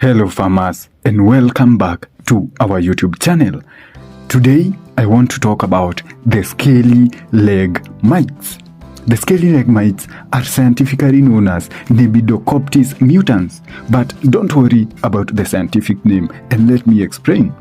Hello farmers and welcome back to our YouTube channel. Today I want to talk about the scaly leg mites. The scaly leg mites are scientifically known as Nebidocoptis mutans, but don't worry about the scientific name and let me explain.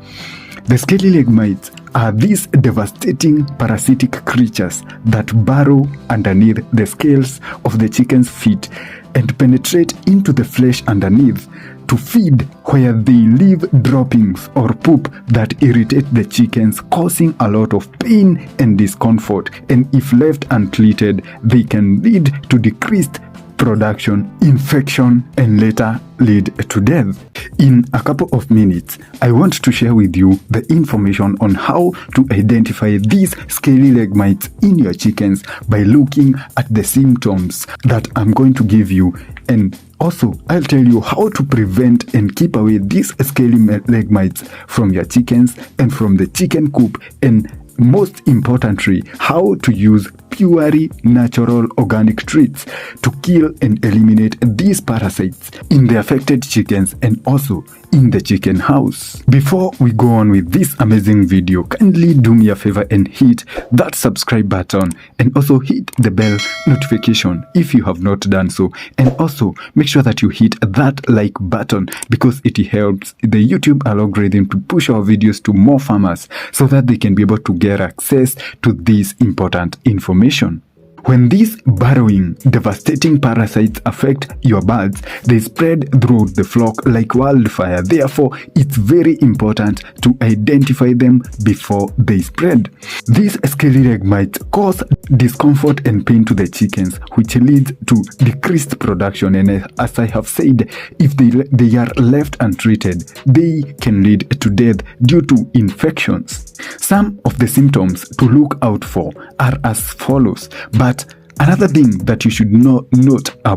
The scaly leg mites are these devastating parasitic creatures that burrow underneath the scales of the chicken's feet and penetrate into the flesh underneath to feed, where they leave droppings or poop that irritate the chickens, causing a lot of pain and discomfort, and if left untreated they can lead to decreased production, infection, and later lead to death. In a couple of minutes, I want to share with you the information on how to identify these scaly leg mites in your chickens by looking at the symptoms that I'm going to give you, and also I'll tell you how to prevent and keep away these scaly leg mites from your chickens and from the chicken coop, and most importantly, how to use purely natural organic treats to kill and eliminate these parasites in the affected chickens and also in the chicken house. Before we go on with this amazing video, kindly do me a favor and hit that subscribe button and also hit the bell notification if you have not done so, and also make sure that you hit that like button because it helps the YouTube algorithm to push our videos to more farmers so that they can be able to get access to this important information. When these burrowing, devastating parasites affect your birds, they spread throughout the flock like wildfire. Therefore, it's very important to identify them before they spread. These scaly leg mites cause discomfort and pain to the chickens, which leads to decreased production. And as I have said, if they are left untreated, they can lead to death due to infections. Some of the symptoms to look out for are as follows. But another thing that you should note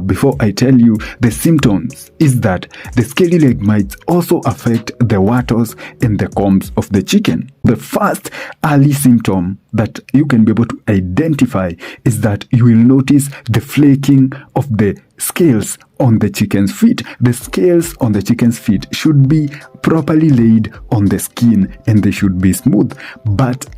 before I tell you the symptoms is that the scaly leg mites also affect the wattles and the combs of the chicken. The first early symptom that you can be able to identify is that you will notice the flaking of the scales on the chicken's feet. The scales on the chicken's feet should be properly laid on the skin and they should be smooth. But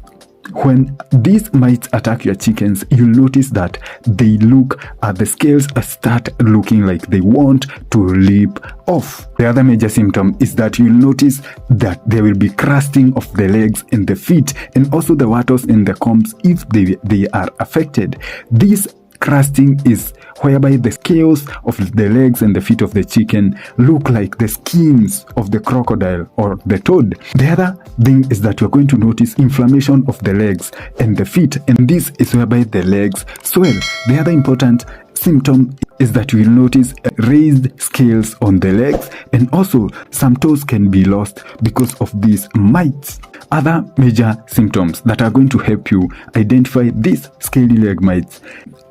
when these mites attack your chickens, you'll notice that the scales start looking like they want to leap off. The other major symptom is that you'll notice that there will be crusting of the legs and the feet, and also the wattles and the combs if they are affected. This crusting is whereby the scales of the legs and the feet of the chicken look like the skins of the crocodile or the toad. The other thing is that you're going to notice inflammation of the legs and the feet, and this is whereby the legs swell. The other important symptom is that you will notice raised scales on the legs, and also some toes can be lost because of these mites. Other major symptoms that are going to help you identify these scaly leg mites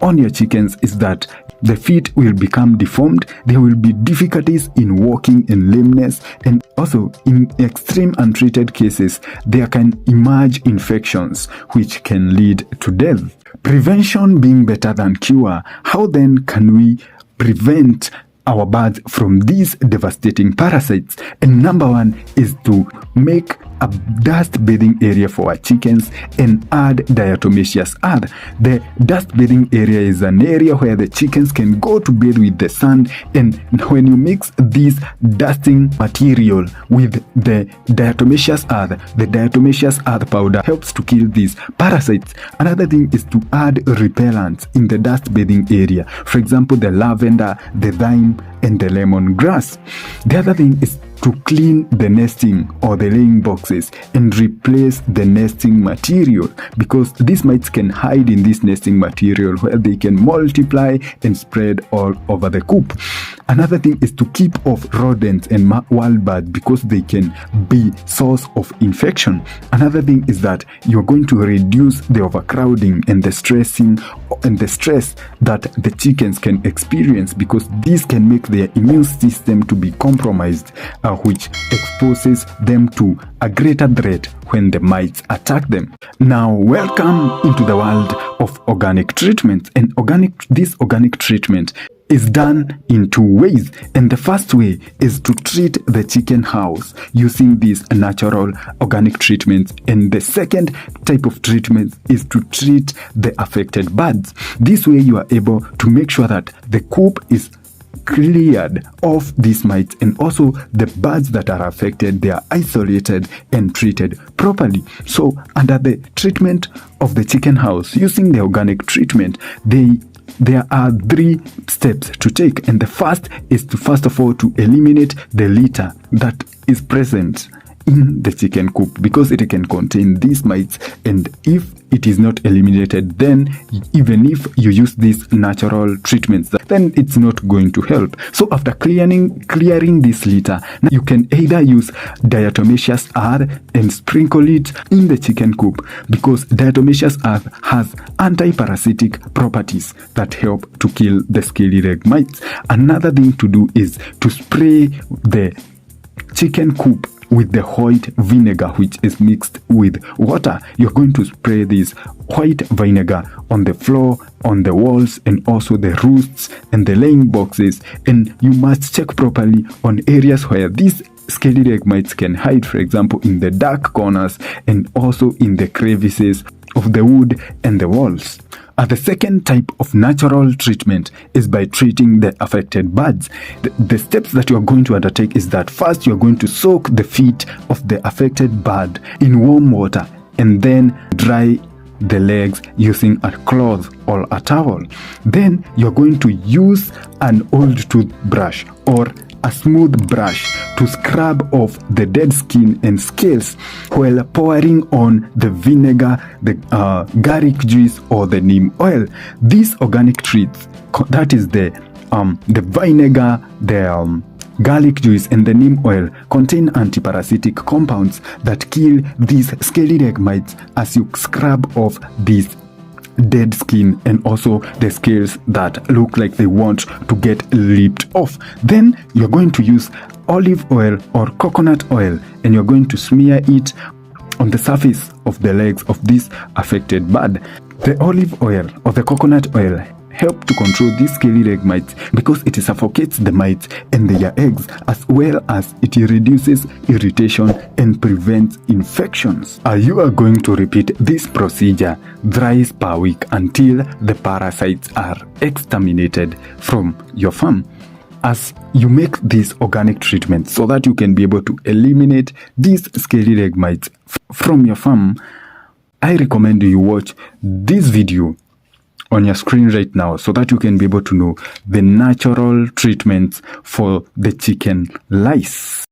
on your chickens is that the feet will become deformed, there will be difficulties in walking and lameness, and also in extreme untreated cases there can emerge infections which can lead to death. Prevention being better than cure, how then can we prevent our birds from these devastating parasites? And number one is to make a dust bathing area for our chickens and add diatomaceous earth. The dust bathing area is an area where the chickens can go to bathe with the sun, and when you mix this dusting material with the diatomaceous earth powder helps to kill these parasites. Another thing is to add repellents in the dust bathing area, for example the lavender, the thyme, and the lemongrass. The other thing is to clean the nesting or the laying boxes and replace the nesting material, because these mites can hide in this nesting material where they can multiply and spread all over the coop. Another thing is to keep off rodents and wild birds because they can be source of infection. Another thing is that you're going to reduce the overcrowding and the stress that the chickens can experience, because this can make their immune system to be compromised, which exposes them to a greater threat when the mites attack them. Now, welcome into the world of organic treatment. And this organic treatment is done in two ways, and the first way is to treat the chicken house using these natural organic treatments, and the second type of treatment is to treat the affected birds. This way you are able to make sure that the coop is cleared of these mites, and also the birds that are affected, they are isolated and treated properly. So under the treatment of the chicken house using the organic treatment, there are 3 steps to take, and the first is to first of all to eliminate the litter that is present in the chicken coop, because it can contain these mites, and if it is not eliminated, then even if you use these natural treatments, then it's not going to help. So after clearing this litter, you can either use diatomaceous earth and sprinkle it in the chicken coop, because diatomaceous earth has anti-parasitic properties that help to kill the scaly leg mites. Another thing to do is to spray the chicken coop with the white vinegar, which is mixed with water. You're going to spray this white vinegar on the floor, on the walls, and also the roosts and the laying boxes. And you must check properly on areas where these scaly leg mites can hide, for example in the dark corners and also in the crevices of the wood and the walls. The second type of natural treatment is by treating the affected birds. The steps that you are going to undertake is that first you are going to soak the feet of the affected bird in warm water, and then dry the legs using a cloth or a towel. Then you're going to use an old toothbrush or a smooth brush to scrub off the dead skin and scales while pouring on the vinegar, the garlic juice, or the neem oil. These organic treats, that is the vinegar, the garlic juice, and the neem oil, contain antiparasitic compounds that kill these scaly leg mites as you scrub off these dead skin and also the scales that look like they want to get ripped off. Then you're going to use olive oil or coconut oil, and you're going to smear it on the surface of the legs of this affected bird. The olive oil or the coconut oil help to control these scaly leg mites because it suffocates the mites and their eggs, as well as it reduces irritation and prevents infections. You are going to repeat this procedure thrice per week until the parasites are exterminated from your farm. As you make this organic treatment so that you can be able to eliminate these scaly leg mites from your farm, I recommend you watch this video on your screen right now so that you can be able to know the natural treatments for the chicken lice.